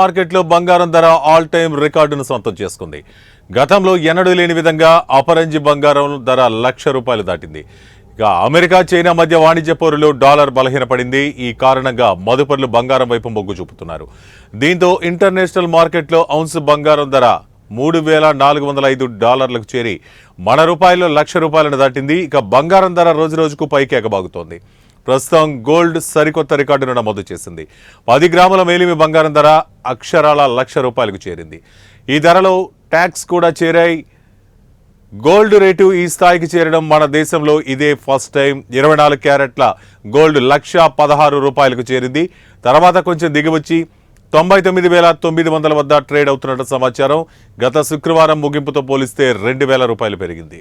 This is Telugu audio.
మార్కెట్లో బంగారం ధర ఆల్ టైమ్ రికార్డును సొంతం చేసుకుంది. గతంలో ఎన్నడూ లేని విధంగా అపరంజి బంగారం ధర ₹1,00,000 దాటింది. ఇక అమెరికా చైనా మధ్య వాణిజ్య పోరులో డాలర్ బలహీనపడింది. ఈ కారణంగా మదుపర్లు బంగారం వైపు మొగ్గు చూపుతున్నారు. దీంతో ఇంటర్నేషనల్ మార్కెట్లో ఔన్స్ బంగారం ధర $3,405కు చేరి మన రూపాయల్లో ₹1,00,000 దాటింది. ఇక బంగారం ధర రోజురోజుకు పైకి ఎగబాగుతోంది. ప్రస్తుతం గోల్డ్ సరికొత్త రికార్డును నమోదు చేసింది. 10 గ్రాముల మేలిమి బంగారం ధర అక్షరాల ₹1,00,000కు చేరింది. ఈ ధరలో ట్యాక్స్ కూడా చేరాయి. గోల్డ్ రేటు ఈ స్థాయికి చేరడం మన దేశంలో ఇదే ఫస్ట్ టైం. 24 క్యారెట్ల గోల్డ్ ₹1,16,000కు చేరింది. తర్వాత కొంచెం దిగివచ్చి 99,900 వద్ద ట్రేడ్ అవుతున్నట్టు సమాచారం. గత శుక్రవారం ముగింపుతో పోలిస్తే ₹2,000 పెరిగింది.